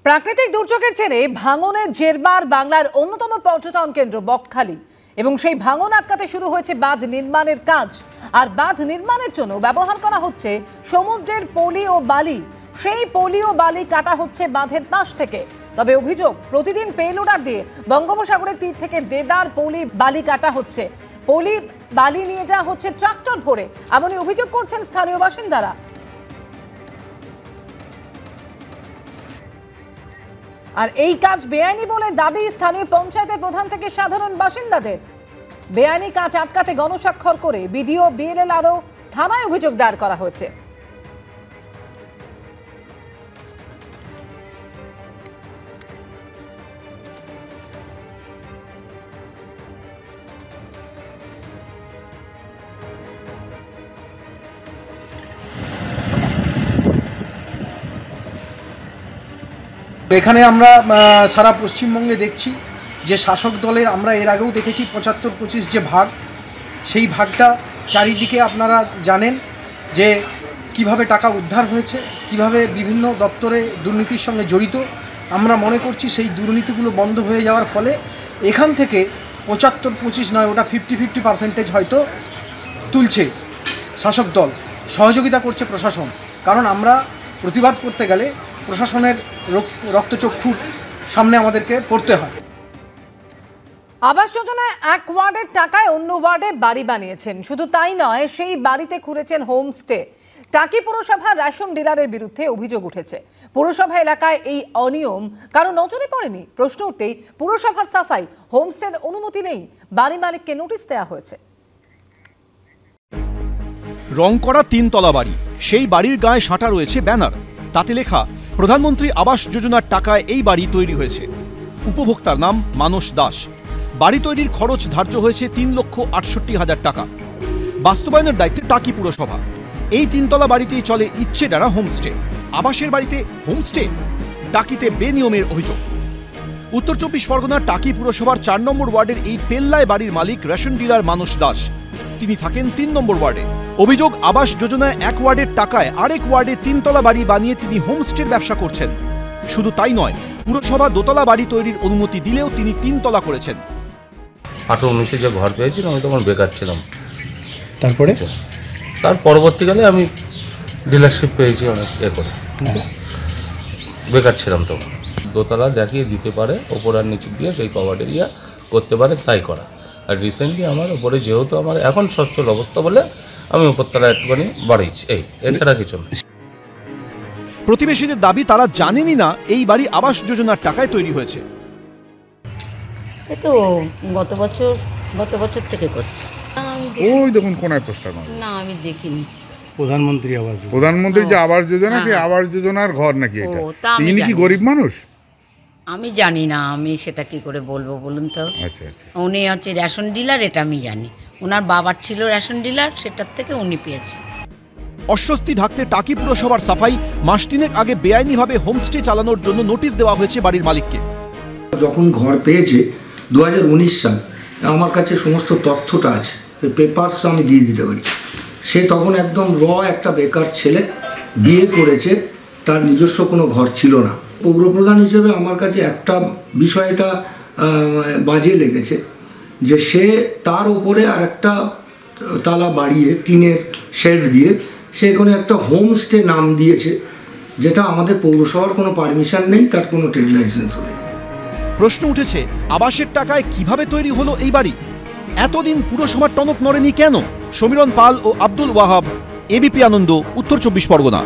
প্রাকৃতিক দুর্যোগের জেরে ভাঙনের জেরবার বাংলার অন্যতম পর্যটন কেন্দ্র বকখালি এবং সেই ভাঙন আটকাতে শুরু হয়েছে বাঁধ নির্মাণের কাজ। আর বাঁধ নির্মাণের জন্য ব্যবহার করা হচ্ছে সমুদ্রের পলি ও বালি। সেই পলি ও বালি কাটা হচ্ছে বাঁধের পাশ থেকে। তবে অভিযোগ, প্রতিদিন পেলোডার দিয়ে বঙ্গোপসাগরের তীর থেকে দেদার পলি বালি কাটা হচ্ছে। পলি বালি নিয়ে যাওয়া হচ্ছে ট্রাক্টর ভরে, এমনই অভিযোগ করছেন স্থানীয় বাসিন্দারা। আর এই কাজ বেআইনি বলে দাবি স্থানীয় পঞ্চায়েতের প্রধান থেকে সাধারণ বাসিন্দাদের। বেআইনি কাজ আটকাতে গণস্বাক্ষর করে বিডিও বিএলএলআরও থানায় অভিযোগ দায়ের করা হয়েছে। এখানে আমরা সারা পশ্চিমবঙ্গে দেখছি যে শাসক দলের, আমরা এর আগেও দেখেছি ৭৫-২৫ যে ভাগ, সেই ভাগটা চারিদিকে আপনারা জানেন যে কিভাবে টাকা উদ্ধার হয়েছে, কিভাবে বিভিন্ন দপ্তরে দুর্নীতির সঙ্গে জড়িত। আমরা মনে করছি সেই দুর্নীতিগুলো বন্ধ হয়ে যাওয়ার ফলে এখান থেকে ৭৫-২৫ নয়, ওটা 50-50% হয়তো তুলছে শাসক দল, সহযোগিতা করছে প্রশাসন। কারণ আমরা প্রতিবাদ করতে গেলে প্রশাসনের রক্তচক্ষুর সামনে আমাদেরকে পড়তে হয়। আবাস যোজনায় এক ওয়ার্ডের টাকায় অন্য ওয়ার্ডে বাড়ি বানিয়েছেন। শুধু তাই নয়, সেই বাড়িতে খুঁড়েছেন হোমস্টে। টাকি পুরসভার রেশন ডিলারের বিরুদ্ধে অভিযোগ উঠেছে। পুরসভা এলাকায় এই অনিয়ম কারো নজরে পড়েনি। প্রশ্ন উঠতেই পুরসভার সাফাই, হোমস্টের অনুমতি নেই, বাড়ি মালিককে নোটিশ দেওয়া হয়েছে। রং করা ৩ তলা বাড়ি, সেই বাড়ির গায়ে সাঁটা রয়েছে ব্যানার, তাতে লেখা প্রধানমন্ত্রী আবাস যোজনার টাকায় এই বাড়ি তৈরি হয়েছে। উপভোক্তার নাম মানস দাস। বাড়ি তৈরির খরচ ধার্য হয়েছে ৩,৬৮,০০০ টাকা। বাস্তবায়নের দায়িত্বে টাকি পুরসভা। এই ৩ তলা বাড়িতেই চলে ইচ্ছে ডানা হোমস্টে। আবাসের বাড়িতে হোমস্টে, টাকিতে বেনিয়মের অভিযোগ। উত্তর ২৪ পরগনার টাকি পুরসভার ৪ নম্বর ওয়ার্ডের এই পেল্লায় বাড়ির মালিক রেশন ডিলার মানস দাস। তিনি থাকেন ৩ নম্বর ওয়ার্ডে। অভিযোগ, আবাস যোজনায় এক ওয়ার্ডের টাকায় আরেক ওয়ার্ডে ৩ তলা বাড়ি বানিয়ে তিনি হোমস্টের ব্যবসা করছেন। শুধু তাই নয়, পুরসভা দোতলা বাড়ি তৈরির অনুমতি দিলেও তিনি ৩ তলা করেছেন। ১৮-১৯ যে ঘর পেয়েছিলাম, আমি তখন বেকার ছিলাম। তার পরবর্তীকালে আমি ডিলারশিপ পেয়েছি অনেক করে, বেকার ছিলাম তখন। দোতলা দেখিয়ে দিতে পারে, ওপর আর নিচে দিয়ে যেই কভার এরিয়া করতে পারে তাই করা। আর রিসেন্টলি আমার ওপরে যেহেতু আমার এখন সচ্ছল অবস্থা বলে আমি উপরতলা একটুখানি বাড়িয়েছি, এছাড়া কিছু না। প্রতিবেশীদের দাবি, তারা জানেনই না এই বাড়ি আবাস যোজনার টাকায় তৈরি হয়েছে। এই তো গত বছর থেকে করছে। ওই দেখুন কোনায় পোস্টার না, আমি দেখিনি। প্রধানমন্ত্রী যে আবাস যোজনা, সেই আবাস যোজনার ঘর নাকি এটা? তিনি কি গরিব মানুষ? আমি জানি না, আমি সেটা কি করে বলবো বলুন তো। আচ্ছা আচ্ছা। উনি হচ্ছে রেশন ডিলার, এটা আমি জানি। ওনার বাবার ছিল রেশন ডিলার, সেটার থেকে উনি পেয়েছে। অস্বস্তি ঢাকতে টাকি পুরসভার সাফাই, মাস ৩ আগে বেআইনিভাবে হোমস্টে চালানোর জন্য নোটিশ দেওয়া হয়েছে বাড়ির মালিককে। যখন ঘর পেয়েছে 2019 সাল, আমার কাছে সমস্ত তথ্যটা আছে, পেপারস আমি দিয়ে দিতে পারি। সে তখন একদম একটা বেকার ছেলে, বিয়ে করেছে, তার নিজস্ব কোনো ঘর ছিল না। পৌরপ্রধান হিসেবে আমার কাছে একটা বিষয়টা বাজে লেগেছে যে সে তার উপরে আর একটা তালা বাড়িয়ে টিনের শেড দিয়ে সে এখানে একটা হোমস্টে নাম দিয়েছে, যেটা আমাদের পৌরসভার কোনো পারমিশন নেই, তার কোনো ট্রেড লাইসেন্স নেই। প্রশ্ন উঠেছে, আবাসের টাকায় কিভাবে তৈরি হলো এই বাড়ি? এতদিন পুরসভার টনক নড়েনি কেন? সমীরণ পাল ও আব্দুল ওয়াহাব, এবিপি আনন্দ, উত্তর ২৪ পরগনা।